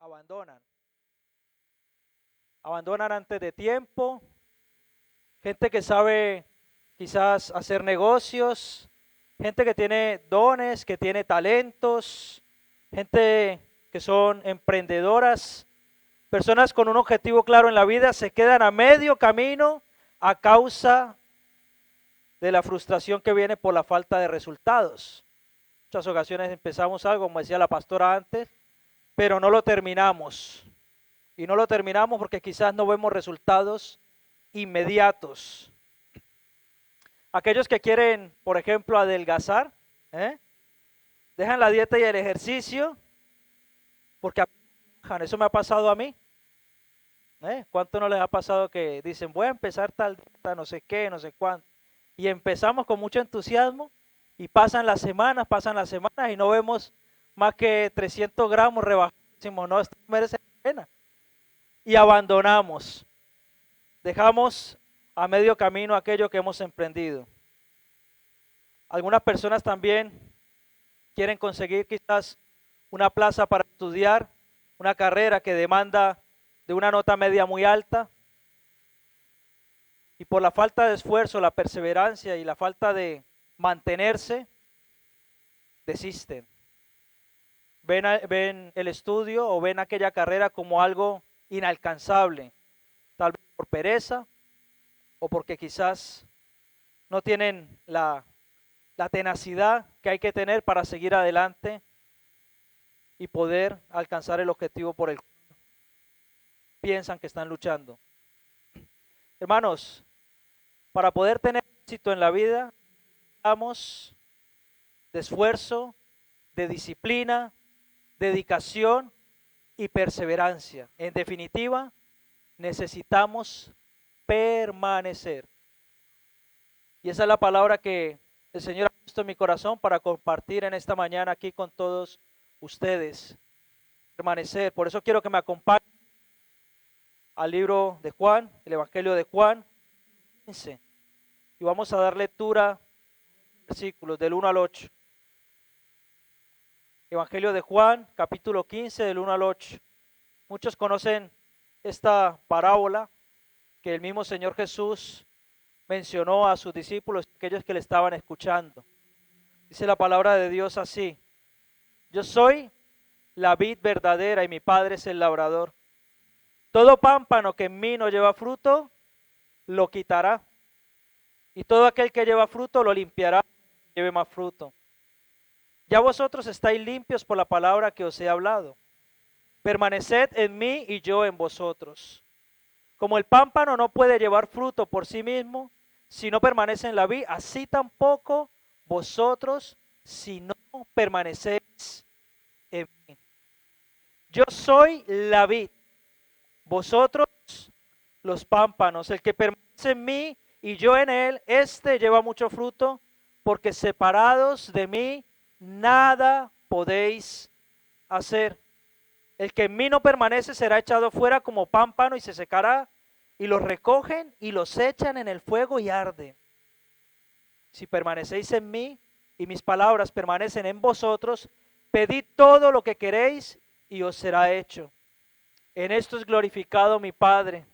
abandonan. Abandonan antes de tiempo. Gente que sabe quizás hacer negocios. Gente que tiene dones, que tiene talentos. Gente que son emprendedoras. Personas con un objetivo claro en la vida se quedan a medio camino a causa de la frustración que viene por la falta de resultados. En muchas ocasiones empezamos algo, como decía la pastora antes, pero no lo terminamos. Y no lo terminamos porque quizás no vemos resultados inmediatos. Aquellos que quieren, por ejemplo, adelgazar, dejan la dieta y el ejercicio porque eso me ha pasado a mí. ¿Cuánto no les ha pasado que dicen, voy a empezar tal dieta, no sé qué, no sé cuánto? Y empezamos con mucho entusiasmo y pasan las semanas y no vemos más que 300 gramos rebajados. Decimos, no, esto merece la pena. Y abandonamos. Dejamos a medio camino aquello que hemos emprendido. Algunas personas también quieren conseguir quizás una plaza para estudiar, una carrera que demanda de una nota media muy alta, y por la falta de esfuerzo, la perseverancia y la falta de mantenerse, desisten. Ven el estudio o ven aquella carrera como algo inalcanzable, tal vez por pereza o porque quizás no tienen la tenacidad que hay que tener para seguir adelante y poder alcanzar el objetivo por el cual piensan que están luchando. Hermanos, para poder tener éxito en la vida, necesitamos de esfuerzo, de disciplina, dedicación y perseverancia. En definitiva, necesitamos permanecer. Y esa es la palabra que el Señor ha puesto en mi corazón para compartir en esta mañana aquí con todos ustedes. Permanecer. Por eso quiero que me acompañen al libro de Juan, el Evangelio de Juan 15. Y vamos a dar lectura versículos del 1 al 8. Evangelio de Juan, capítulo 15, del 1 al 8. Muchos conocen esta parábola que el mismo Señor Jesús mencionó a sus discípulos, aquellos que le estaban escuchando. Dice la palabra de Dios así: yo soy la vid verdadera y mi Padre es el labrador. Todo pámpano que en mí no lleva fruto, lo quitará. Y todo aquel que lleva fruto, lo limpiará, lleve más fruto. Ya vosotros estáis limpios por la palabra que os he hablado. Permaneced en mí y yo en vosotros. Como el pámpano no puede llevar fruto por sí mismo, si no permanece en la vid, así tampoco vosotros si no permanecéis en mí. Yo soy la vid, vosotros los pámpanos. El que permanece en mí y yo en él, este lleva mucho fruto, porque separados de mí nada podéis hacer. El que en mí no permanece será echado fuera como pámpano y se secará, y los recogen y los echan en el fuego y arde. Si permanecéis en mí y mis palabras permanecen en vosotros, pedid todo lo que queréis y os será hecho. En esto es glorificado mi Padre.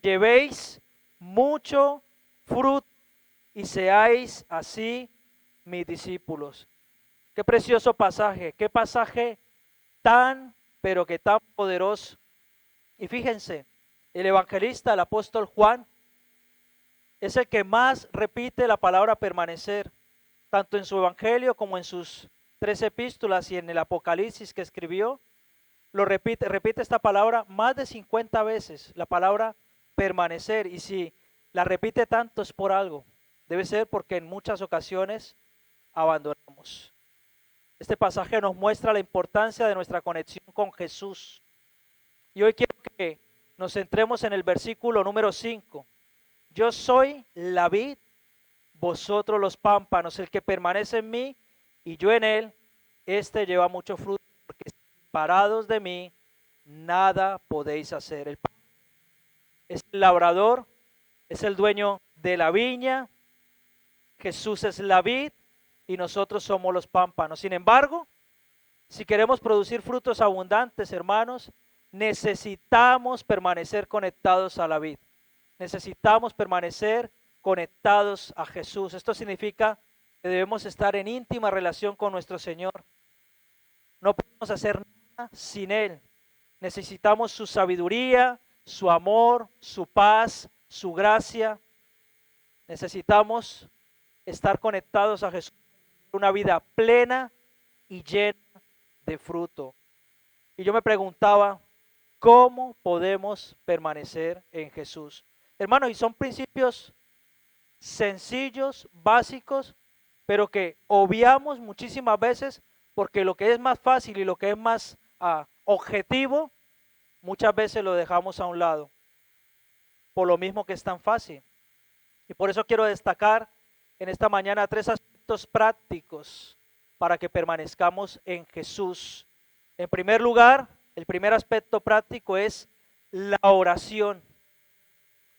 Llevéis mucho fruto y seáis así mis discípulos. Qué precioso pasaje, qué pasaje tan, pero que tan poderoso. Y fíjense, el evangelista, el apóstol Juan, es el que más repite la palabra permanecer, tanto en su evangelio como en sus 3 epístolas y en el Apocalipsis que escribió. Lo repite esta palabra más de 50 veces, la palabra permanecer. Y si la repite tanto es por algo. Debe ser porque en muchas ocasiones abandonamos. Este pasaje nos muestra la importancia de nuestra conexión con Jesús. Y hoy quiero que nos centremos en el versículo número 5. Yo soy la vid, vosotros los pámpanos. El que permanece en mí y yo en él, este lleva mucho fruto, porque separados de mí nada podéis hacer. El pámpano es el labrador, es el dueño de la viña. Jesús es la vid y nosotros somos los pámpanos. Sin embargo, Si queremos producir frutos abundantes, hermanos, necesitamos permanecer conectados a la vid. Necesitamos permanecer conectados a Jesús. Esto significa que debemos estar en íntima relación con nuestro Señor. No podemos hacer nada sin Él. Necesitamos su sabiduría, su amor, su paz, su gracia. Necesitamos estar conectados a Jesús, una vida plena y llena de fruto. Y yo me preguntaba, ¿cómo podemos permanecer en Jesús? Hermanos, y son principios sencillos, básicos, pero que obviamos muchísimas veces porque lo que es más fácil y lo que es más objetivo, muchas veces lo dejamos a un lado, por lo mismo que es tan fácil. Y por eso quiero destacar en esta mañana 3 aspectos prácticos para que permanezcamos en Jesús. En primer lugar, el primer aspecto práctico es la oración.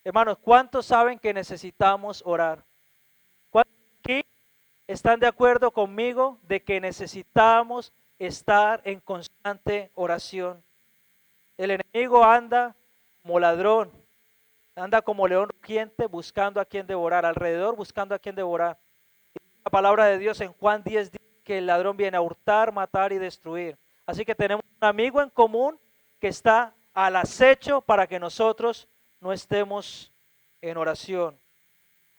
Hermanos, ¿cuántos saben que necesitamos orar? ¿Cuántos aquí están de acuerdo conmigo de que necesitamos estar en constante oración? El enemigo anda como ladrón, anda como león rugiente buscando a quien devorar, alrededor buscando a quien devorar. La palabra de Dios en Juan 10 dice que el ladrón viene a hurtar, matar y destruir. Así que tenemos un amigo en común que está al acecho para que nosotros no estemos en oración.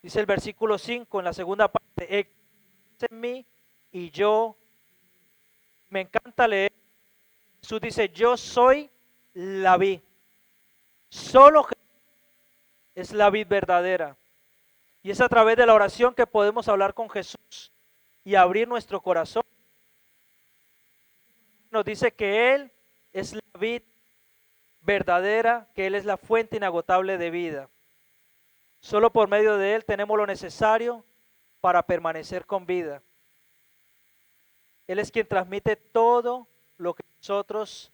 Dice el versículo 5 en la segunda parte, Él en mí y yo. Me encanta leer. Jesús dice, yo soy la vid. Solo Jesús es la vid verdadera. Y es a través de la oración que podemos hablar con Jesús y abrir nuestro corazón. Nos dice que Él es la vid verdadera, que Él es la fuente inagotable de vida. Solo por medio de Él tenemos lo necesario para permanecer con vida. Él es quien transmite todo lo que nosotros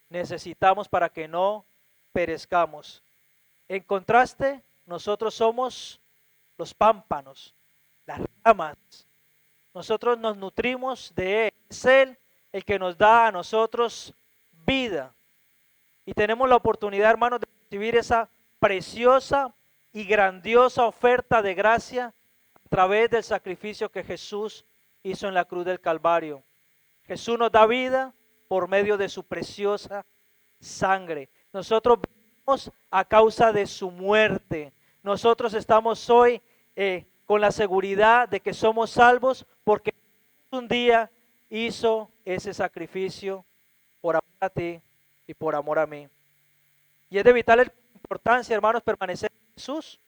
necesitamos para que no perezcamos. En contraste, nosotros somos los pámpanos, las ramas. Nosotros nos nutrimos de Él. Es Él el que nos da a nosotros vida. Y tenemos la oportunidad, hermanos, de recibir esa preciosa y grandiosa oferta de gracia a través del sacrificio que Jesús hizo en la cruz del Calvario. Jesús nos da vida por medio de su preciosa sangre. Nosotros vivimos a causa de su muerte. Nosotros estamos hoy con la seguridad de que somos salvos porque un día hizo ese sacrificio por amor a ti y por amor a mí. Y es de vital importancia, hermanos, permanecer en Jesús,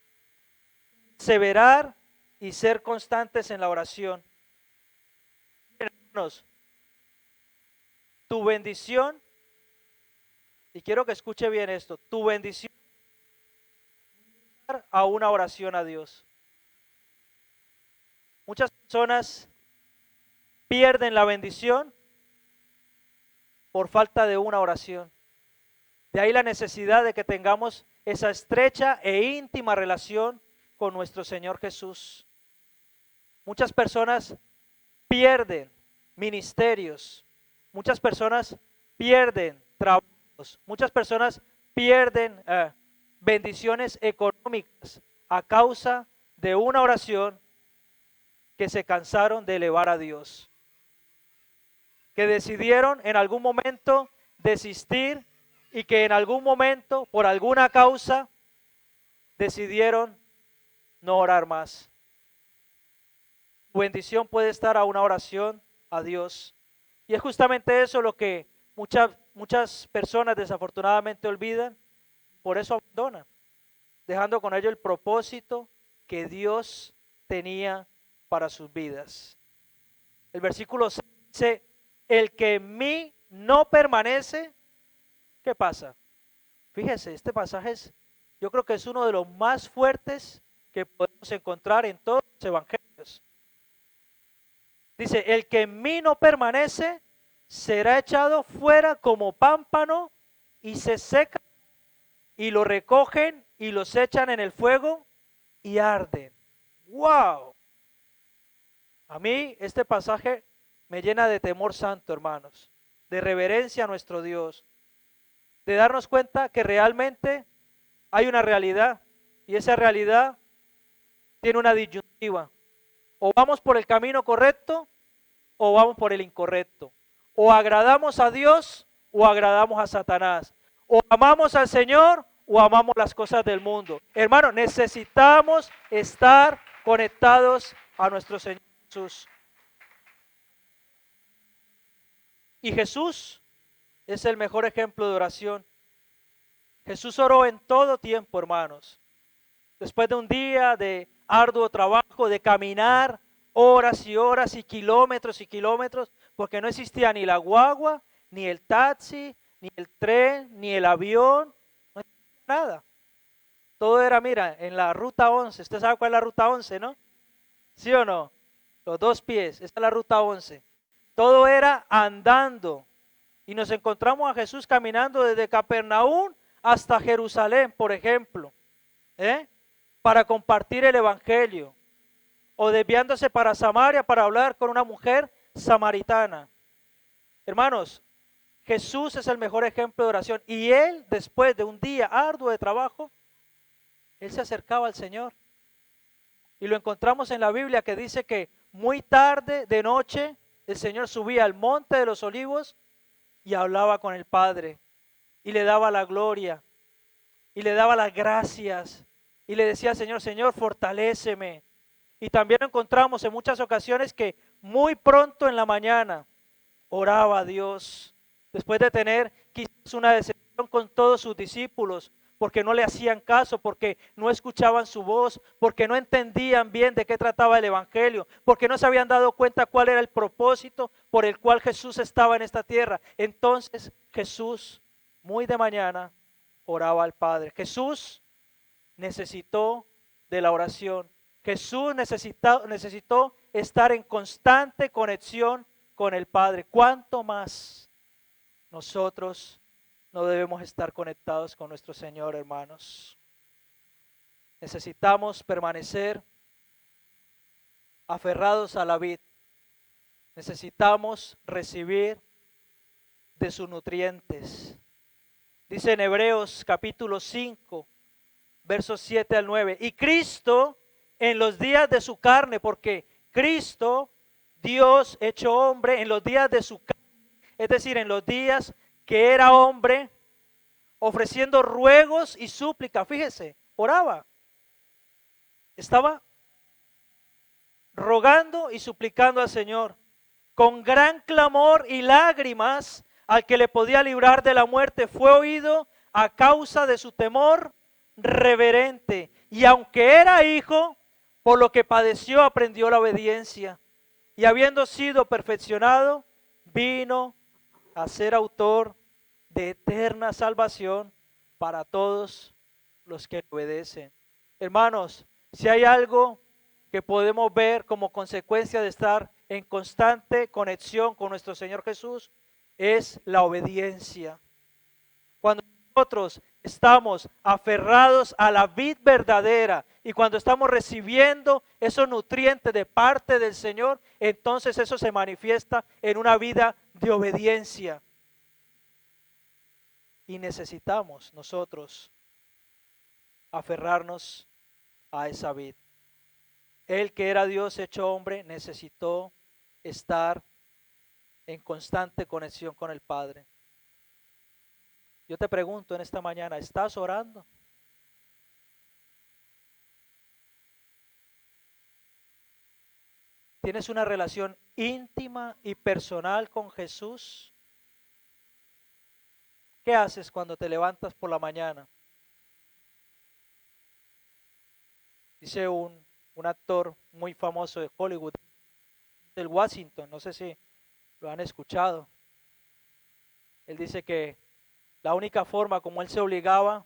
perseverar y ser constantes en la oración. Hermanos, tu bendición, y quiero que escuche bien esto, tu bendición a una oración a Dios. Muchas personas pierden la bendición por falta de una oración. De ahí la necesidad de que tengamos esa estrecha e íntima relación con nuestro Señor Jesús. Muchas personas pierden ministerios, muchas personas pierden trabajos, muchas personas pierden bendiciones económicas a causa de una oración que se cansaron de elevar a Dios, que decidieron en algún momento desistir y que en algún momento, por alguna causa, decidieron no orar más. Tu bendición puede estar a una oración a Dios. Y es justamente eso lo que muchas personas desafortunadamente olvidan, por eso abandonan, dejando con ello el propósito que Dios tenía para sus vidas. El versículo 6 dice, el que en mí no permanece, ¿qué pasa? Fíjese, este pasaje yo creo que es uno de los más fuertes que podemos encontrar en todos los evangelios. Dice, el que en mí no permanece será echado fuera como pámpano y se seca, y lo recogen y los echan en el fuego y arden. ¡Wow! A mí este pasaje me llena de temor santo, hermanos. de reverencia a nuestro Dios, de darnos cuenta que realmente hay una realidad y esa realidad tiene una disyuntiva. O vamos por el camino correcto o vamos por el incorrecto. O agradamos a Dios o agradamos a Satanás. O amamos al Señor o amamos las cosas del mundo. Hermano, necesitamos estar conectados a nuestro Señor Jesús. Y Jesús es el mejor ejemplo de oración. Jesús oró en todo tiempo, hermanos. Después de un día de arduo trabajo, de caminar horas y kilómetros, porque no existía ni la guagua, ni el taxi, ni el tren, ni el avión, no existía nada. Todo era, mira, en la ruta 11. Usted sabe cuál es la ruta 11, ¿no? ¿Sí o no? Los dos pies, esta es la ruta 11. Todo era andando. Y nos encontramos a Jesús caminando desde Capernaum hasta Jerusalén, por ejemplo, para compartir el evangelio, o desviándose para Samaria para hablar con una mujer samaritana. Hermanos, Jesús es el mejor ejemplo de oración, y él, después de un día arduo de trabajo, él se acercaba al Señor. Y lo encontramos en la Biblia, que dice que muy tarde de noche el Señor subía al monte de los olivos y hablaba con el Padre, y le daba la gloria, y le daba las gracias, y le decía al Señor: Señor, fortaléceme. Y también encontramos en muchas ocasiones que muy pronto en la mañana oraba a Dios, después de tener quizás una decepción con todos sus discípulos, porque no le hacían caso, porque no escuchaban su voz, porque no entendían bien de qué trataba el evangelio, porque no se habían dado cuenta cuál era el propósito por el cual Jesús estaba en esta tierra. Entonces Jesús, muy de mañana, oraba al Padre. Jesús necesitó de la oración. Jesús necesitó estar en constante conexión con el Padre. ¿Cuánto más nosotros no debemos estar conectados con nuestro Señor, hermanos? Necesitamos permanecer aferrados a la vid. Necesitamos recibir de sus nutrientes. Dice en Hebreos capítulo 5, versos 7 al 9. Y Cristo en los días de su carne, porque Cristo, Dios hecho hombre, en los días de su carne, es decir, en los días que era hombre, ofreciendo ruegos y súplicas. Fíjese, oraba. Estaba rogando y suplicando al Señor con gran clamor y lágrimas al que le podía librar de la muerte. Fue oído a causa de su temor reverente, y aunque era hijo, por lo que padeció aprendió la obediencia, y habiendo sido perfeccionado, vino a ser autor de eterna salvación para todos los que obedecen. Hermanos, si hay algo que podemos ver como consecuencia de estar en constante conexión con nuestro Señor Jesús, es la obediencia. Cuando nosotros estamos aferrados a la vid verdadera y cuando estamos recibiendo esos nutrientes de parte del Señor, entonces eso se manifiesta en una vida de obediencia. Y necesitamos nosotros aferrarnos a esa vid. Él, que era Dios hecho hombre, necesitó estar en constante conexión con el Padre. Yo te pregunto en esta mañana, ¿estás orando? ¿Tienes una relación íntima y personal con Jesús? ¿Qué haces cuando te levantas por la mañana? Dice un actor muy famoso de Hollywood, del Washington, no sé si lo han escuchado. Él dice que la única forma como él se obligaba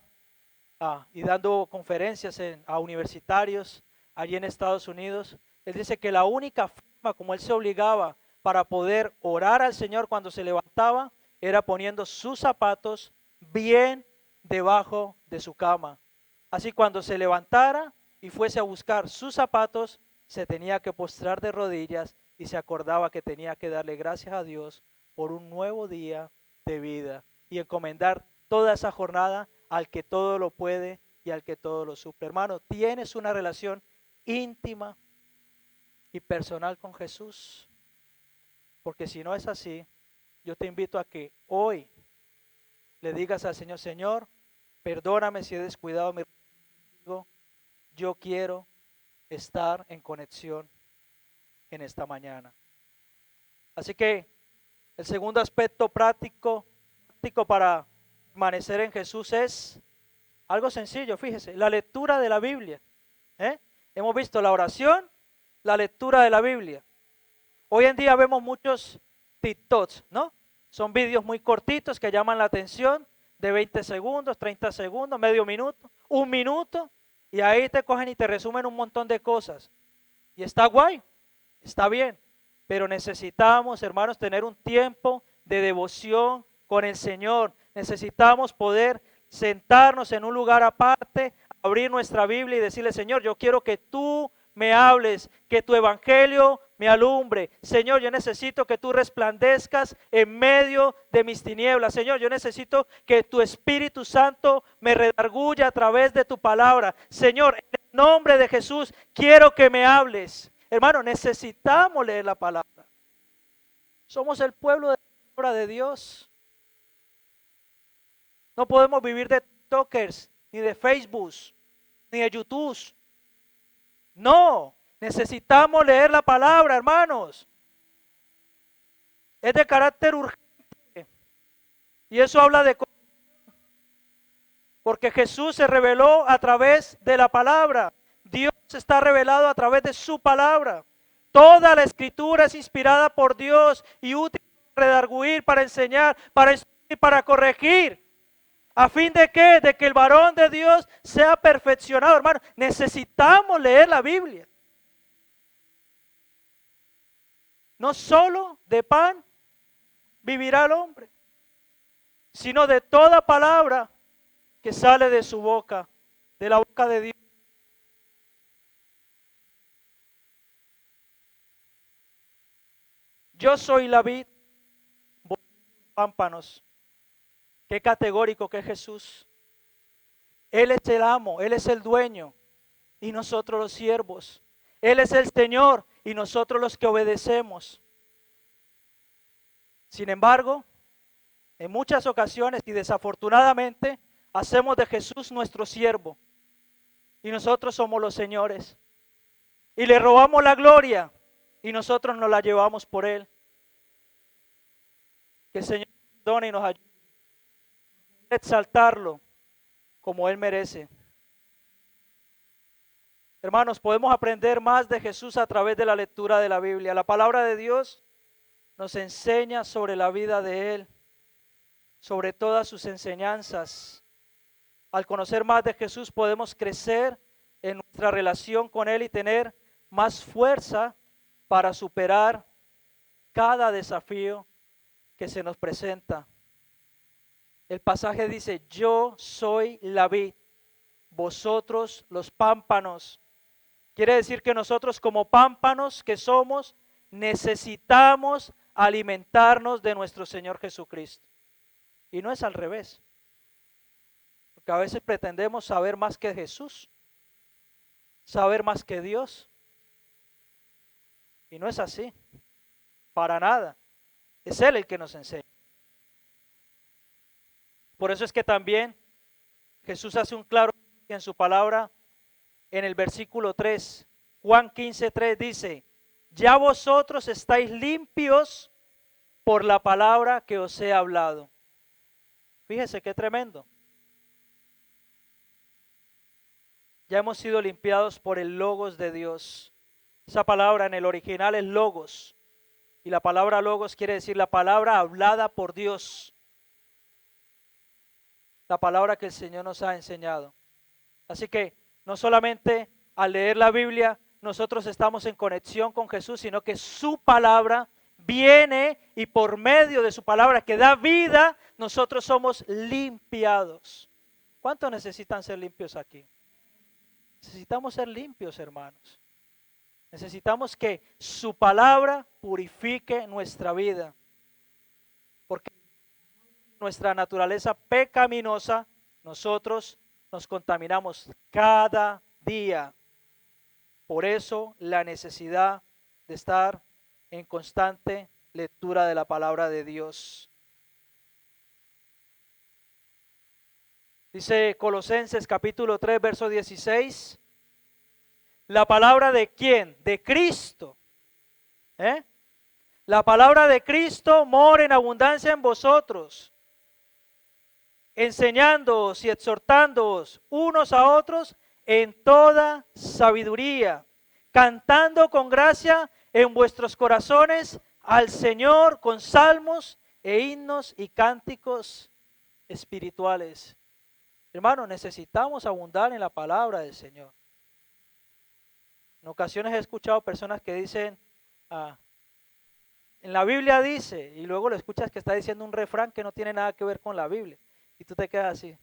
y dando conferencias a universitarios allí en Estados Unidos, él dice que la única forma como él se obligaba para poder orar al Señor cuando se levantaba era poniendo sus zapatos bien debajo de su cama. Así cuando se levantara y fuese a buscar sus zapatos, se tenía que postrar de rodillas y se acordaba que tenía que darle gracias a Dios por un nuevo día de vida y encomendar toda esa jornada al que todo lo puede y al que todo lo suple. Hermano, ¿tienes una relación íntima y personal con Jesús? Porque si no es así, yo te invito a que hoy le digas al Señor: Señor, perdóname si he descuidado mi relación. Yo quiero estar en conexión en esta mañana. Así que el segundo aspecto práctico para permanecer en Jesús es algo sencillo, fíjese, la lectura de la Biblia. ¿eh? Hemos visto la oración, la lectura de la Biblia. Hoy en día vemos muchos TikToks, ¿no? Son vídeos muy cortitos que llaman la atención, de 20 segundos, 30 segundos, medio minuto, un minuto, y ahí te cogen y te resumen un montón de cosas. Y está guay, está bien, pero necesitamos, hermanos, tener un tiempo de devoción con el Señor. Necesitamos poder sentarnos en un lugar aparte, abrir nuestra Biblia y decirle: Señor, yo quiero que tú me hables, que tu evangelio me alumbre. Señor, yo necesito que tú resplandezcas en medio de mis tinieblas. Señor, yo necesito que tu Espíritu Santo me redarguya a través de tu palabra. Señor, en el nombre de Jesús, quiero que me hables. Hermano, necesitamos leer la palabra. Somos el pueblo de la palabra de Dios. No podemos vivir de TikTokers, ni de Facebook, ni de YouTube. No, necesitamos leer la palabra, hermanos. Es de carácter urgente. Y eso habla de... Porque Jesús se reveló a través de la palabra. Dios está revelado a través de su palabra. Toda la escritura es inspirada por Dios y útil para redarguir, para enseñar, para instruir, para corregir. ¿A fin de qué? De que el varón de Dios sea perfeccionado, hermano. Necesitamos leer la Biblia. No solo de pan vivirá el hombre, sino de toda palabra que sale de su boca, de la boca de Dios. Yo soy la vid, vosotros los pámpanos. Qué categórico que es Jesús. Él es el amo, Él es el dueño y nosotros los siervos. Él es el Señor y nosotros los que obedecemos. Sin embargo, en muchas ocasiones y desafortunadamente, hacemos de Jesús nuestro siervo y nosotros somos los señores. Y le robamos la gloria y nosotros nos la llevamos por Él. Que el Señor nos perdone y nos ayude a exaltarlo como Él merece. Hermanos, podemos aprender más de Jesús a través de la lectura de la Biblia. La palabra de Dios nos enseña sobre la vida de Él, sobre todas sus enseñanzas. Al conocer más de Jesús podemos crecer en nuestra relación con Él y tener más fuerza para superar cada desafío que se nos presenta. El pasaje dice: yo soy la vid, vosotros los pámpanos. Quiere decir que nosotros, como pámpanos que somos, necesitamos alimentarnos de nuestro Señor Jesucristo. Y no es al revés. Porque a veces pretendemos saber más que Jesús, saber más que Dios. Y no es así, para nada. Es Él el que nos enseña. Por eso es que también Jesús hace un claro en su palabra en el versículo 3. Juan 15:3 dice: ya vosotros estáis limpios por la palabra que os he hablado. Fíjese qué tremendo. Ya hemos sido limpiados por el logos de Dios. Esa palabra en el original es logos. Y la palabra logos quiere decir la palabra hablada por Dios. La palabra que el Señor nos ha enseñado. Así que no solamente al leer la Biblia nosotros estamos en conexión con Jesús, sino que su palabra viene y por medio de su palabra que da vida, nosotros somos limpiados. ¿Cuántos necesitan ser limpios aquí? Necesitamos ser limpios, hermanos. Necesitamos que su palabra purifique nuestra vida. nuestra naturaleza pecaminosa, nosotros nos contaminamos cada día. Por eso la necesidad de estar en constante lectura de la palabra de Dios. Dice Colosenses capítulo 3, verso 16. La palabra de quién? De Cristo. La palabra de Cristo mora en abundancia en vosotros, enseñándoos y exhortándoos unos a otros en toda sabiduría, cantando con gracia en vuestros corazones al Señor con salmos e himnos y cánticos espirituales. Hermano, necesitamos abundar en la palabra del Señor. En ocasiones he escuchado personas que dicen, en la Biblia dice, y luego lo escuchas que está diciendo un refrán que no tiene nada que ver con la Biblia. Y tú te quedas así.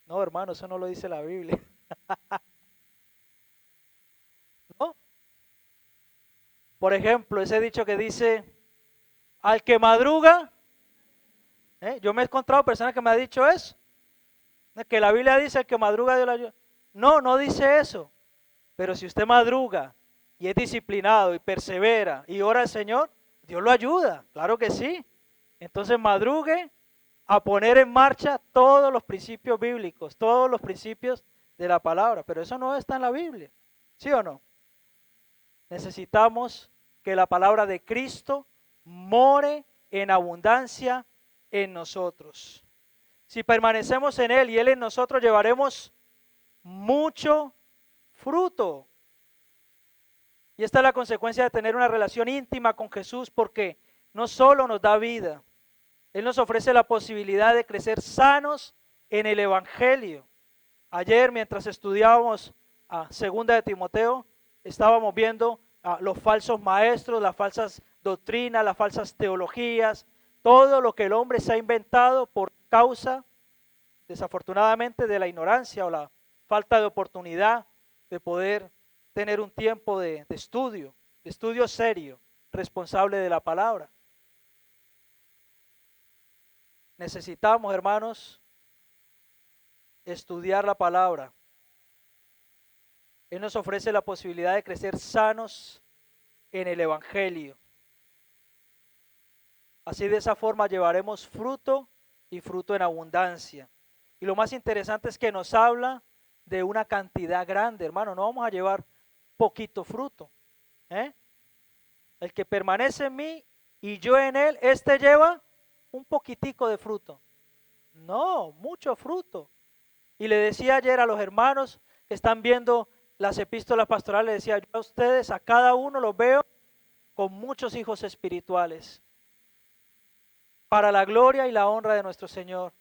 No, hermano, eso no lo dice la Biblia. ¿No? Por ejemplo, ese dicho que dice, al que madruga, yo me he encontrado personas que me han dicho eso, que la Biblia dice, al que madruga Dios le ayuda. No, no dice eso. Pero si usted madruga y es disciplinado y persevera y ora al Señor, Dios lo ayuda, claro que sí. Entonces madrugue a poner en marcha todos los principios bíblicos, todos los principios de la palabra, pero eso no está en la Biblia, ¿sí o no? Necesitamos que la palabra de Cristo more en abundancia en nosotros. Si permanecemos en Él y Él en nosotros, llevaremos mucho fruto. Y esta es la consecuencia de tener una relación íntima con Jesús, porque no solo nos da vida, Él nos ofrece la posibilidad de crecer sanos en el Evangelio. Ayer, mientras estudiábamos a Segunda de Timoteo, estábamos viendo a los falsos maestros, las falsas doctrinas, las falsas teologías, todo lo que el hombre se ha inventado por causa, desafortunadamente, de la ignorancia o la falta de oportunidad de poder tener un tiempo de estudio serio, responsable de la palabra. Necesitamos, hermanos, estudiar la palabra. Él nos ofrece la posibilidad de crecer sanos en el Evangelio. Así, de esa forma llevaremos fruto y fruto en abundancia. Y lo más interesante es que nos habla de una cantidad grande, hermano. No vamos a llevar poquito fruto. El que permanece en mí y yo en él, este lleva un poquitico de fruto. No, mucho fruto. Y le decía ayer a los hermanos que están viendo las epístolas pastorales, decía yo a ustedes, a cada uno los veo con muchos hijos espirituales, para la gloria y la honra de nuestro Señor.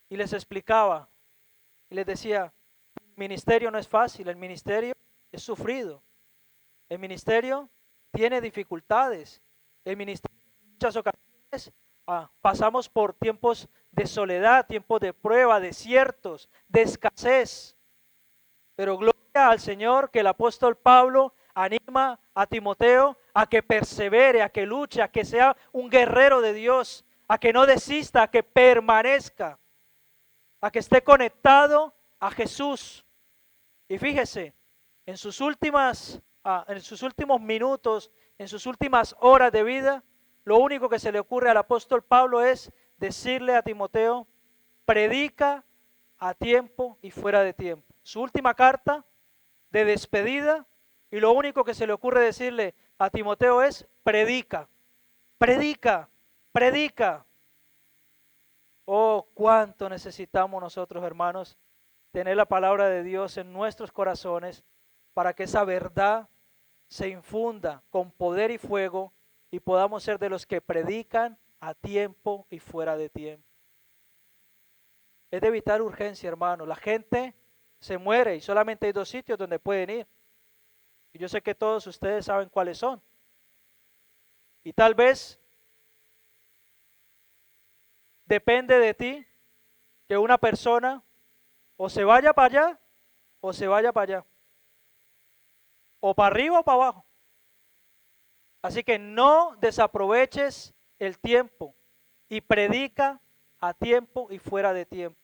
Y les explicaba, y les decía, el ministerio no es fácil, el ministerio es sufrido, el ministerio tiene dificultades, el ministerio en muchas ocasiones pasamos por tiempos de soledad, tiempos de prueba, desiertos, de escasez. Pero gloria al Señor que el apóstol Pablo anima a Timoteo a que persevere, a que luche, a que sea un guerrero de Dios, a que no desista, a que permanezca, a que esté conectado a Jesús. Y fíjese, en sus últimos minutos, en sus últimas horas de vida, lo único que se le ocurre al apóstol Pablo es decirle a Timoteo, predica a tiempo y fuera de tiempo. Su última carta de despedida, y lo único que se le ocurre decirle a Timoteo es, predica, predica, predica. Oh, cuánto necesitamos nosotros, hermanos, tener la palabra de Dios en nuestros corazones para que esa verdad se infunda con poder y fuego y podamos ser de los que predican a tiempo y fuera de tiempo. Es de vital urgencia, hermano. La gente se muere y solamente hay 2 sitios donde pueden ir. Y yo sé que todos ustedes saben cuáles son. Y tal vez depende de ti que una persona o se vaya para allá o se vaya para allá. O para arriba o para abajo. Así que no desaproveches el tiempo. y predica a tiempo y fuera de tiempo.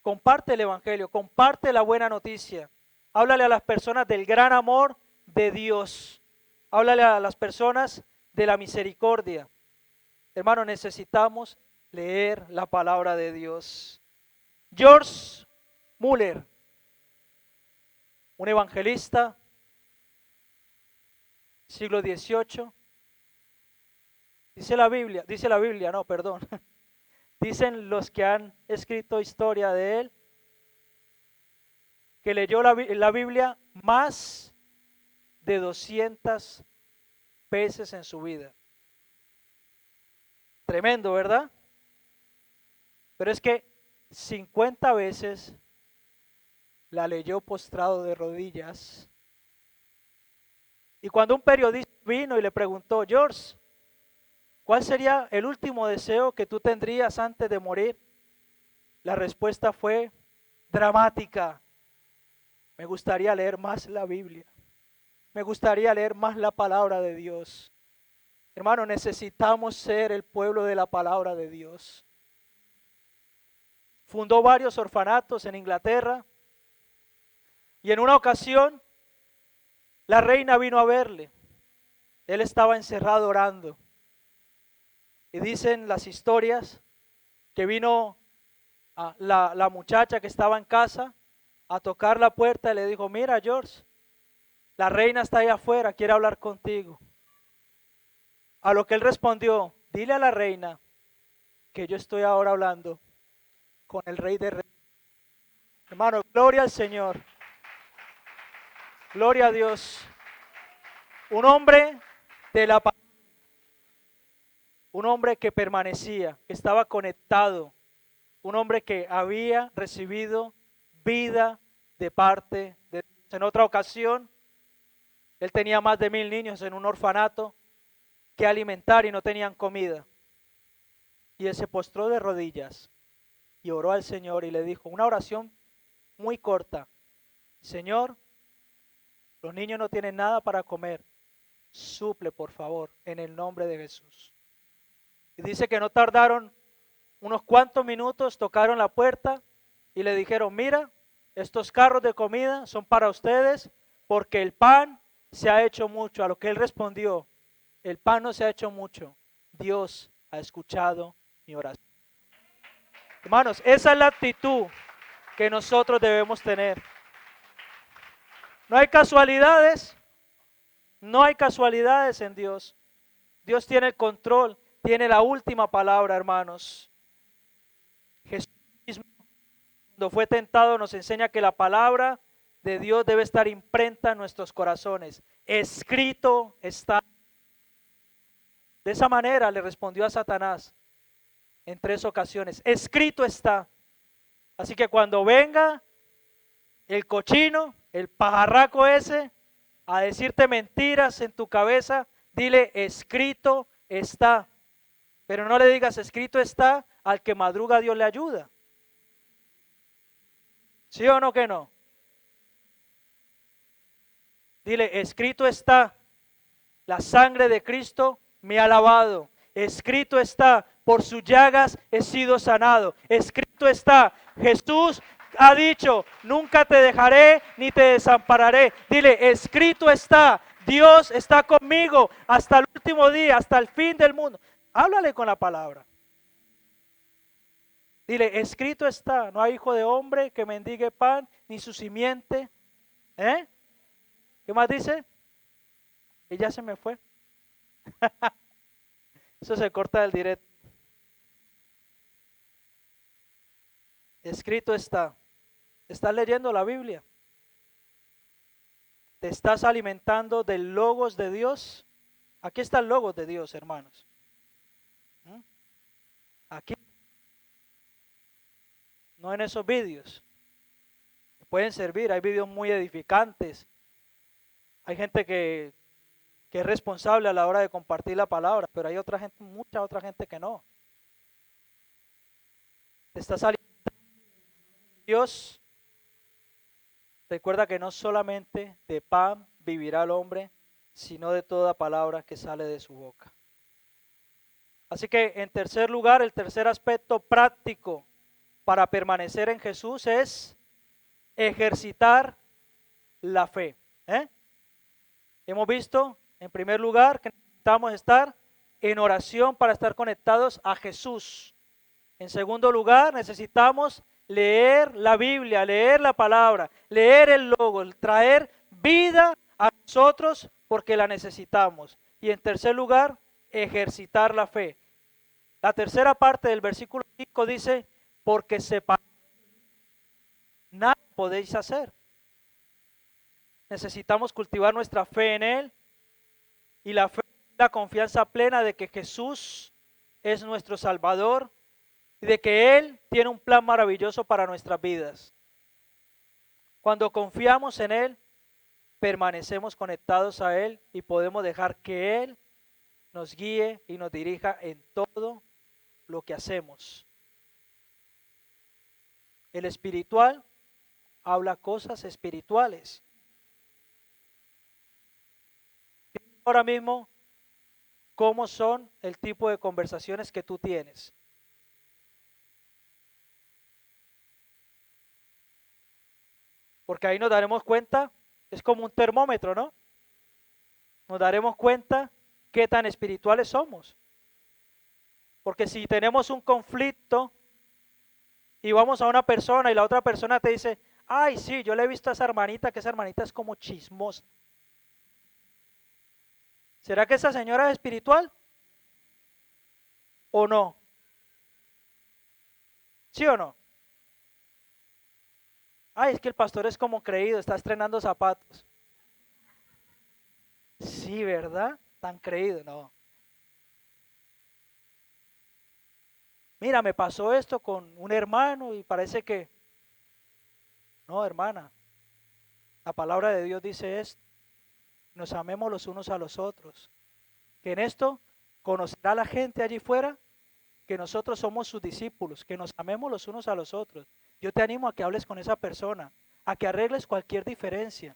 Comparte el evangelio, comparte la buena noticia. Háblale a las personas del gran amor de Dios. Háblale a las personas de la misericordia. Hermano, necesitamos leer la palabra de Dios. George Muller, un evangelista, siglo XVIII, dice la Biblia, no, perdón. Dicen los que han escrito historia de él, que leyó la Biblia más de 200 veces en su vida. Tremendo, ¿verdad? Pero es que 50 veces la leyó postrado de rodillas. Y cuando un periodista vino y le preguntó, George, ¿cuál sería el último deseo que tú tendrías antes de morir? La respuesta fue dramática. Me gustaría leer más la Biblia. Me gustaría leer más la palabra de Dios. Hermano, necesitamos ser el pueblo de la palabra de Dios. Fundó varios orfanatos en Inglaterra y en una ocasión la reina vino a verle. Él estaba encerrado orando. Y dicen las historias que vino la muchacha que estaba en casa a tocar la puerta y le dijo, mira George, la reina está allá afuera, quiere hablar contigo. A lo que él respondió, dile a la reina que yo estoy ahora hablando con el Rey de Reyes. Hermano, gloria al Señor. Gloria a Dios. Un hombre de la palabra, un hombre que permanecía, que estaba conectado, un hombre que había recibido vida de parte de Dios. En otra ocasión, él tenía más de 1000 niños en un orfanato que alimentar y no tenían comida. Y él se postró de rodillas y oró al Señor y le dijo una oración muy corta. Señor, los niños no tienen nada para comer. Suple, por favor, en el nombre de Jesús. Y dice que no tardaron unos cuantos minutos, tocaron la puerta y le dijeron, mira, estos carros de comida son para ustedes porque el pan se ha hecho mucho. A lo que él respondió, el pan no se ha hecho mucho. Dios ha escuchado mi oración. Hermanos, esa es la actitud que nosotros debemos tener. No hay casualidades, no hay casualidades en Dios. Dios tiene el control, tiene la última palabra, hermanos. Jesús mismo, cuando fue tentado, nos enseña que la palabra de Dios debe estar imprenta en nuestros corazones. Escrito está. De esa manera le respondió a Satanás en 3 ocasiones. Escrito está. Así que cuando venga el cochino, el pajarraco ese, a decirte mentiras en tu cabeza, dile, escrito está. Pero no le digas, escrito está, al que madruga Dios le ayuda. ¿Sí o no que no? Dile, escrito está, la sangre de Cristo me ha lavado. Escrito está, por sus llagas he sido sanado. Escrito está, Jesús ha dicho, nunca te dejaré ni te desampararé. Dile, escrito está, Dios está conmigo hasta el último día, hasta el fin del mundo. Háblale con la palabra. Dile, escrito está, no hay hijo de hombre que mendigue pan, ni su simiente. ¿Eh? ¿Qué más dice? Y ya se me fue. Eso se corta del directo. Escrito está. ¿Estás leyendo la Biblia? ¿Te estás alimentando del logos de Dios? Aquí está el logos de Dios, hermanos. Aquí. No en esos vídeos. Pueden servir, hay vídeos muy edificantes. Hay gente que es responsable a la hora de compartir la palabra, pero hay otra gente, mucha otra gente que no. Te estás alimentando de Dios. Recuerda que no solamente de pan vivirá el hombre, sino de toda palabra que sale de su boca. Así que en tercer lugar, el tercer aspecto práctico para permanecer en Jesús es ejercitar la fe. Hemos visto, en primer lugar, que necesitamos estar en oración para estar conectados a Jesús. En segundo lugar, necesitamos leer la Biblia, leer la palabra, leer el Logos, traer vida a nosotros porque la necesitamos. Y en tercer lugar, ejercitar la fe. La tercera parte del versículo 5 dice, porque separados nada podéis hacer. Necesitamos cultivar nuestra fe en Él, y la fe es la confianza plena de que Jesús es nuestro Salvador y de que Él tiene un plan maravilloso para nuestras vidas. Cuando confiamos en Él, permanecemos conectados a Él y podemos dejar que Él nos guíe y nos dirija en todo lo que hacemos. El espiritual habla cosas espirituales. Ahora mismo, ¿cómo son el tipo de conversaciones que tú tienes? Porque ahí nos daremos cuenta, es como un termómetro, ¿no? Nos daremos cuenta qué tan espirituales somos. Porque si tenemos un conflicto y vamos a una persona y la otra persona te dice, ay, sí, yo le he visto a esa hermanita, que esa hermanita es como chismosa. ¿Será que esa señora es espiritual o no? ¿Sí o no? Ay, es que el pastor es como creído, está estrenando zapatos. Sí, ¿verdad? Tan creído, no. Mira, me pasó esto con un hermano y parece que, no, hermana, la palabra de Dios dice esto, nos amemos los unos a los otros, que en esto conocerá la gente allí fuera que nosotros somos sus discípulos, que nos amemos los unos a los otros. Yo te animo a que hables con esa persona, a que arregles cualquier diferencia,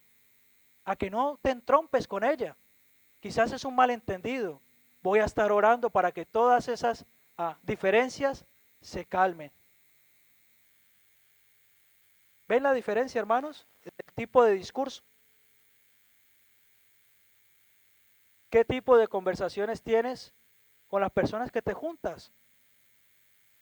a que no te entrompes con ella. Quizás es un malentendido. Voy a estar orando para que todas esas diferencias se calmen. ¿Ven la diferencia, hermanos? El tipo de discurso. ¿Qué tipo de conversaciones tienes con las personas que te juntas?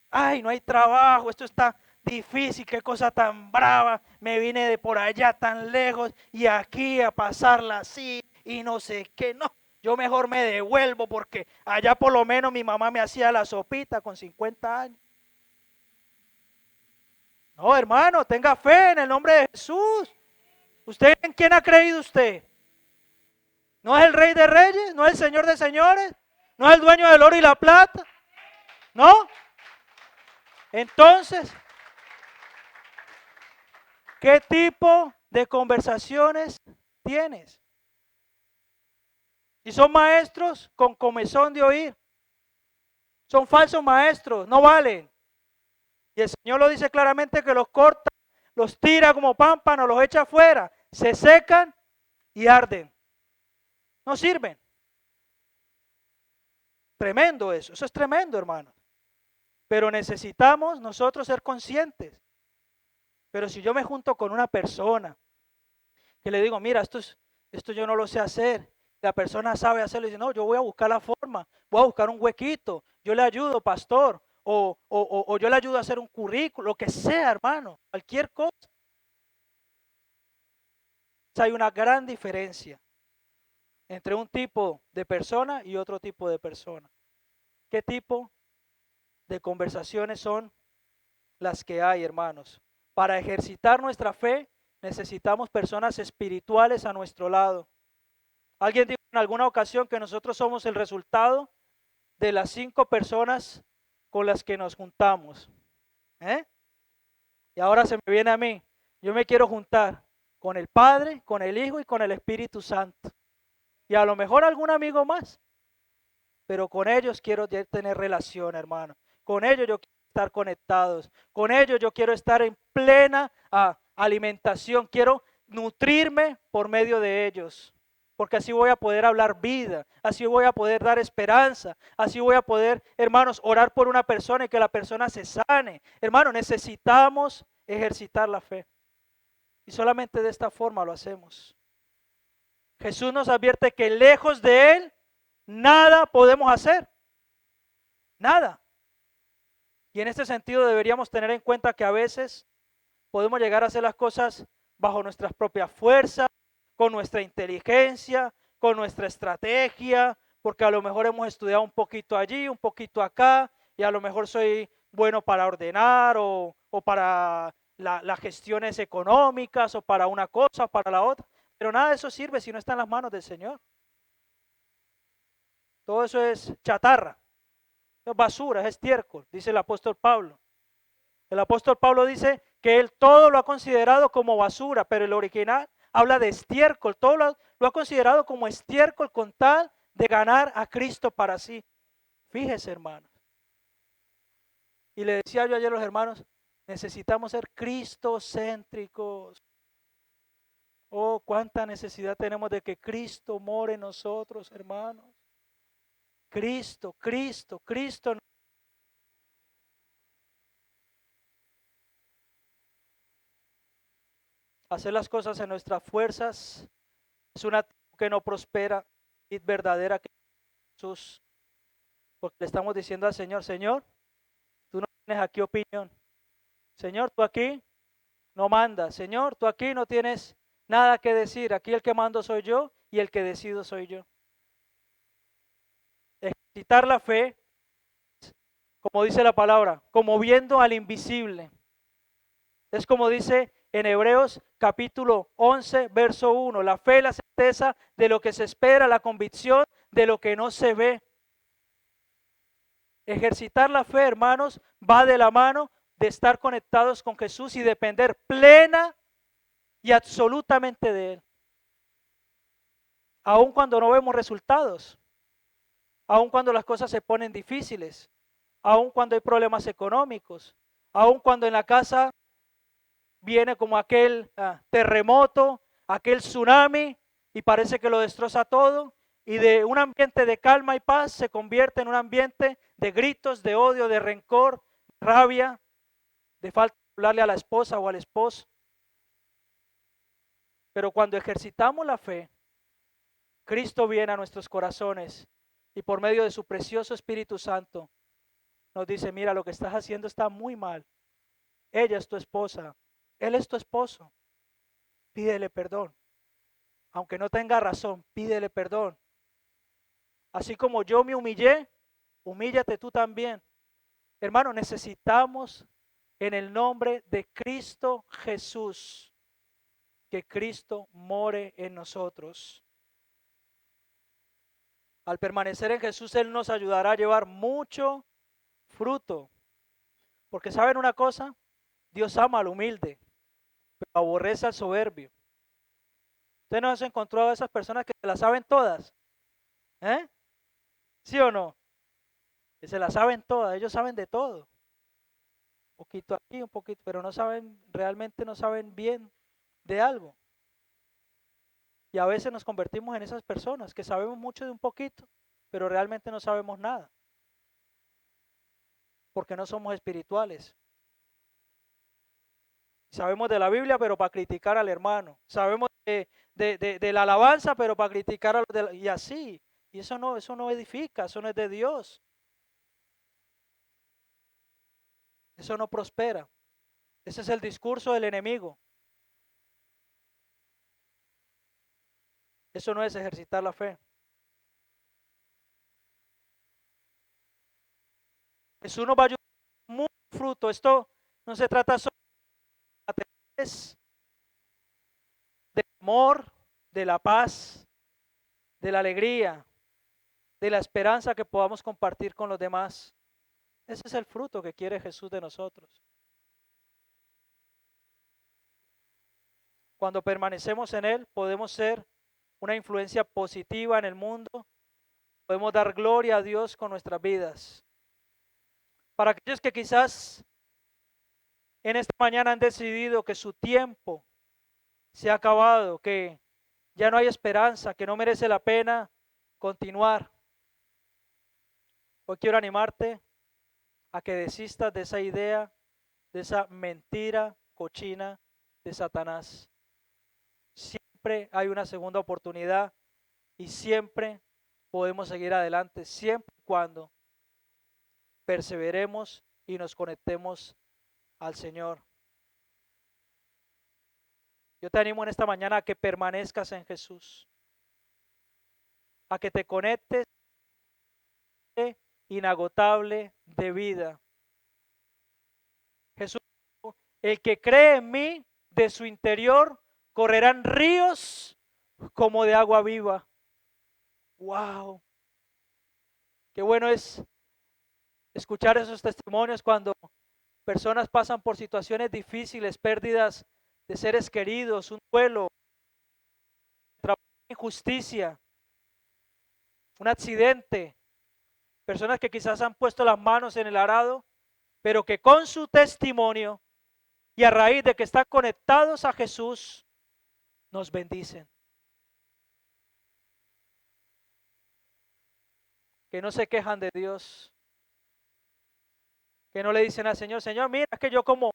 Ay, no hay trabajo, esto está difícil, qué cosa tan brava, me vine de por allá tan lejos y aquí a pasarla así y no sé qué, no, yo mejor me devuelvo porque allá por lo menos mi mamá me hacía la sopita con 50 años. No, hermano, tenga fe en el nombre de Jesús. ¿Usted en quién ha creído usted? ¿No es el Rey de Reyes? ¿No es el Señor de Señores? ¿No es el dueño del oro y la plata? ¿No? Entonces, ¿qué tipo de conversaciones tienes? Y son maestros con comezón de oír. Son falsos maestros, no valen. Y el Señor lo dice claramente que los corta, los tira como pámpanos, los echa afuera, se secan y arden. No sirven. Tremendo eso es tremendo, hermano. Pero necesitamos nosotros ser conscientes. Pero si yo me junto con una persona que le digo, mira, esto yo no lo sé hacer, la persona sabe hacerlo y dice, no, yo voy a buscar la forma, voy a buscar un huequito, yo le ayudo, pastor, o yo le ayudo a hacer un currículo, lo que sea, hermano, cualquier cosa. Hay una gran diferencia entre un tipo de persona y otro tipo de persona. ¿Qué tipo de conversaciones son las que hay, hermanos? Para ejercitar nuestra fe necesitamos personas espirituales a nuestro lado. Alguien dijo en alguna ocasión que nosotros somos el resultado de las 5 personas con las que nos juntamos. Y ahora se me viene a mí. Yo me quiero juntar con el Padre, con el Hijo y con el Espíritu Santo. Y a lo mejor algún amigo más. Pero con ellos quiero tener relación, hermano. Con ellos yo quiero estar conectados. Con ellos yo quiero estar en plena alimentación. Quiero nutrirme por medio de ellos. porque así voy a poder hablar vida, así voy a poder dar esperanza, así voy a poder, hermanos, orar por una persona y que la persona se sane. Hermanos, necesitamos ejercitar la fe y solamente de esta forma lo hacemos. Jesús nos advierte que lejos de Él nada podemos hacer, nada. Y en este sentido deberíamos tener en cuenta que a veces podemos llegar a hacer las cosas bajo nuestras propias fuerzas, con nuestra inteligencia, con nuestra estrategia, porque a lo mejor hemos estudiado un poquito allí, un poquito acá, y a lo mejor soy bueno para ordenar o para las gestiones económicas o para una cosa o para la otra. Pero nada de eso sirve si no está en las manos del Señor. Todo eso es chatarra, es basura, es estiércol, dice el apóstol Pablo. El apóstol Pablo dice que él todo lo ha considerado como basura, pero el original habla de estiércol, todo lo ha considerado como estiércol con tal de ganar a Cristo para sí. Fíjese, hermanos. Y le decía yo ayer a los hermanos, necesitamos ser cristocéntricos. Oh, cuánta necesidad tenemos de que Cristo more en nosotros, hermanos. Cristo, Cristo, Cristo. Hacer las cosas en nuestras fuerzas es una que no prospera y verdadera que Jesús, porque le estamos diciendo al Señor, Señor, tú no tienes aquí opinión. Señor, tú aquí no mandas. Señor, tú aquí no tienes nada que decir. Aquí el que mando soy yo y el que decido soy yo. Ejercitar la fe, como dice la palabra, como viendo al invisible. Es como dice en Hebreos capítulo 11, verso 1. La fe, la certeza de lo que se espera, la convicción de lo que no se ve. Ejercitar la fe, hermanos, va de la mano de estar conectados con Jesús y depender plena y absolutamente de Él. Aun cuando no vemos resultados, aun cuando las cosas se ponen difíciles, aun cuando hay problemas económicos, aun cuando en la casa viene como aquel terremoto, aquel tsunami y parece que lo destroza todo y de un ambiente de calma y paz se convierte en un ambiente de gritos, de odio, de rencor, de rabia, de falta de hablarle a la esposa o al esposo. Pero cuando ejercitamos la fe, Cristo viene a nuestros corazones y por medio de su precioso Espíritu Santo nos dice, mira, lo que estás haciendo está muy mal. Ella es tu esposa, él es tu esposo. Pídele perdón. Aunque no tenga razón, pídele perdón. Así como yo me humillé, humíllate tú también. Hermano, necesitamos en el nombre de Cristo Jesús que Cristo more en nosotros. Al permanecer en Jesús, Él nos ayudará a llevar mucho fruto. Porque ¿saben una cosa? Dios ama al humilde, pero aborrece al soberbio. ¿Usted no se encontró a esas personas que se las saben todas? ¿Eh? ¿Sí o no? Que se las saben todas, ellos saben de todo. Un poquito aquí, un poquito, pero no saben, realmente no saben bien de algo. Y a veces nos convertimos en esas personas que sabemos mucho de un poquito, pero realmente no sabemos nada, porque no somos espirituales. Sabemos de la Biblia, pero para criticar al hermano. Sabemos de la alabanza, pero para criticar a los y así. Y eso no edifica, eso no es de Dios. Eso no prospera. Ese es el discurso del enemigo. Eso no es ejercitar la fe. Jesús nos va a ayudar mucho fruto. Esto no se trata solo de materiales, del amor, de la paz, de la alegría, de la esperanza que podamos compartir con los demás. Ese es el fruto que quiere Jesús de nosotros. Cuando permanecemos en Él, podemos ser una influencia positiva en el mundo. Podemos dar gloria a Dios con nuestras vidas. Para aquellos que quizás en esta mañana han decidido que su tiempo se ha acabado, que ya no hay esperanza, que no merece la pena continuar. Hoy quiero animarte a que desistas de esa idea, de esa mentira cochina de Satanás. Siempre hay una segunda oportunidad y siempre podemos seguir adelante, siempre y cuando perseveremos y nos conectemos al Señor. Yo te animo en esta mañana a que permanezcas en Jesús, a que te conectes inagotable de vida. Jesús, el que cree en mí, de su interior correrán ríos como de agua viva. Wow, qué bueno es escuchar esos testimonios cuando personas pasan por situaciones difíciles, pérdidas de seres queridos, un duelo, injusticia, un accidente, personas que quizás han puesto las manos en el arado, pero que con su testimonio y a raíz de que están conectados a Jesús, nos bendicen. Que no se quejan de Dios, que no le dicen al Señor, Señor, mira, es que yo como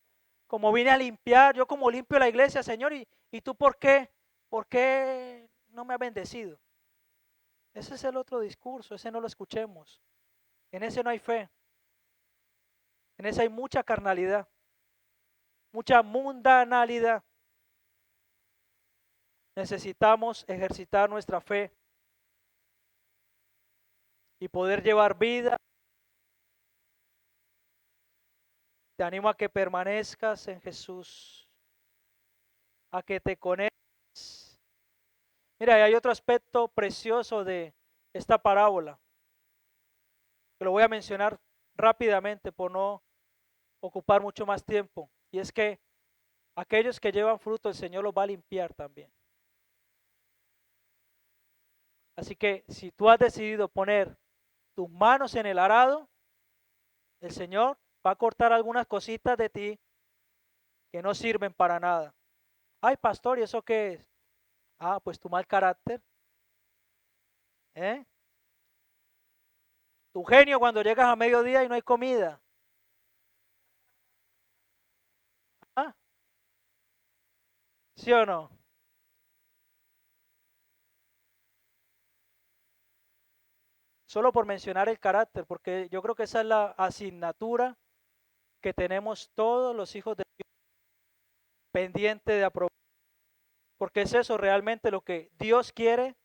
vine a limpiar, yo como limpio la iglesia, Señor, y tú ¿por qué no me has bendecido? Ese es el otro discurso, ese no lo escuchemos. En ese no hay fe, en ese hay mucha carnalidad, mucha mundanalidad. Necesitamos ejercitar nuestra fe y poder llevar vida. Te animo a que permanezcas en Jesús, a que te conectes. Mira, hay otro aspecto precioso de esta parábola, que lo voy a mencionar rápidamente por no ocupar mucho más tiempo, y es que aquellos que llevan fruto el Señor los va a limpiar también. Así que si tú has decidido poner tus manos en el arado, el Señor va a cortar algunas cositas de ti que no sirven para nada. Ay, pastor, ¿y eso qué es? Ah, pues tu mal carácter, ¿eh? Tu genio cuando llegas a mediodía y no hay comida. ¿Ah? ¿Sí o no? Solo por mencionar el carácter, porque yo creo que esa es la asignatura que tenemos todos los hijos de Dios pendiente de aprobar, porque es eso realmente lo que Dios quiere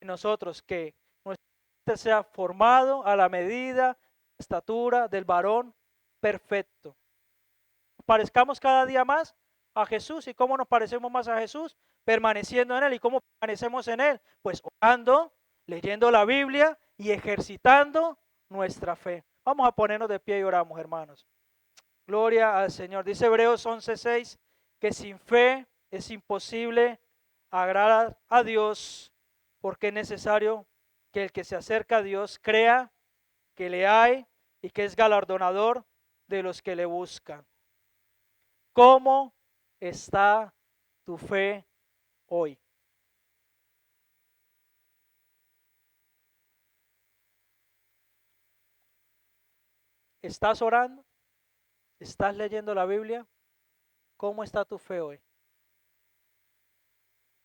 en nosotros, que nuestro carácter sea formado a la medida, estatura del varón perfecto. Parezcamos cada día más a Jesús. ¿Y cómo nos parecemos más a Jesús? Permaneciendo en Él. ¿Y cómo permanecemos en Él? Pues orando, leyendo la Biblia y ejercitando nuestra fe. Vamos a ponernos de pie y oramos, hermanos. Gloria al Señor. Dice Hebreos 11:6 que sin fe es imposible agradar a Dios, porque es necesario que el que se acerca a Dios crea que le hay y que es galardonador de los que le buscan. ¿Cómo está tu fe hoy? ¿Estás orando? ¿Estás leyendo la Biblia? ¿Cómo está tu fe hoy?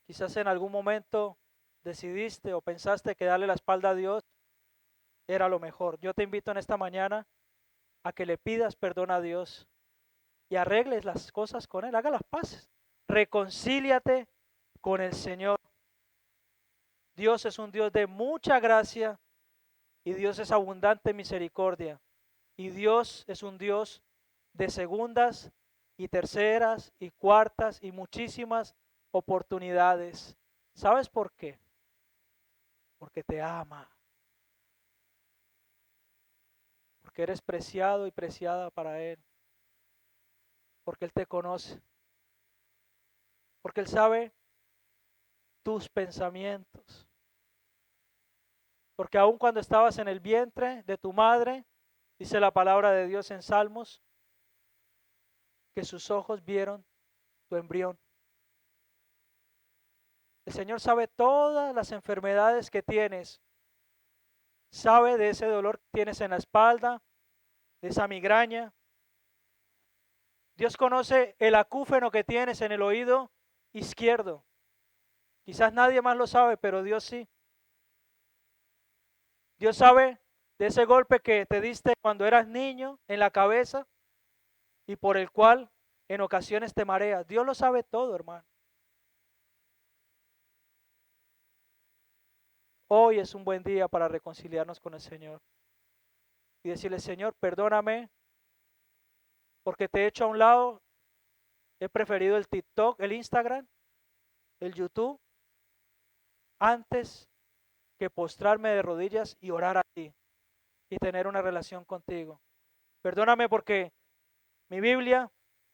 Quizás en algún momento decidiste o pensaste que darle la espalda a Dios era lo mejor. Yo te invito en esta mañana a que le pidas perdón a Dios y arregles las cosas con Él, haga las paces. Reconcíliate con el Señor. Dios es un Dios de mucha gracia y Dios es abundante en misericordia. Y Dios es un Dios de segundas y terceras y cuartas y muchísimas oportunidades. ¿Sabes por qué? Porque te ama, porque eres preciado y preciada para Él, porque Él te conoce, porque Él sabe tus pensamientos, porque aun cuando estabas en el vientre de tu madre, dice la palabra de Dios en Salmos, que sus ojos vieron tu embrión. El Señor sabe todas las enfermedades que tienes. Sabe de ese dolor que tienes en la espalda, de esa migraña. Dios conoce el acúfeno que tienes en el oído izquierdo. Quizás nadie más lo sabe, pero Dios sí. Dios sabe de ese golpe que te diste cuando eras niño en la cabeza y por el cual en ocasiones te mareas. Dios lo sabe todo, hermano. Hoy es un buen día para reconciliarnos con el Señor y decirle, Señor, perdóname porque te he hecho a un lado, he preferido el TikTok, el Instagram, el YouTube, antes que postrarme de rodillas y orar a ti y tener una relación contigo. Perdóname porque mi Biblia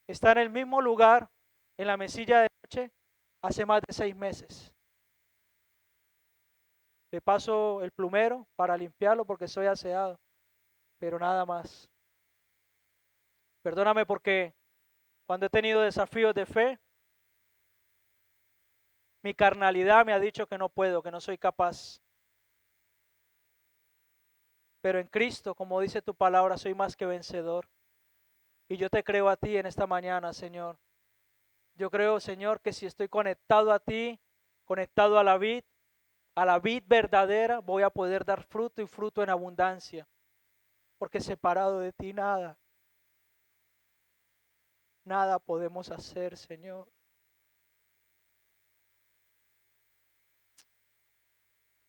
está en el mismo lugar, en la mesilla de noche, hace más de 6 meses. Le paso el plumero para limpiarlo porque soy aseado, pero nada más. Perdóname porque cuando he tenido desafíos de fe, mi carnalidad me ha dicho que no puedo, que no soy capaz. Pero en Cristo, como dice tu palabra, soy más que vencedor. Y yo te creo a ti en esta mañana, Señor. Yo creo, Señor, que si estoy conectado a ti, conectado a la vid verdadera, voy a poder dar fruto y fruto en abundancia. Porque separado de ti nada, nada podemos hacer, Señor.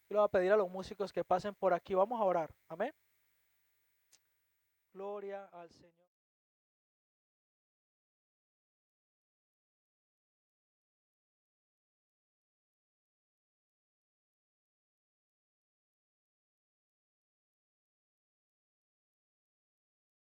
Yo le voy a pedir a los músicos que pasen por aquí. Vamos a orar. Amén. Gloria al Señor.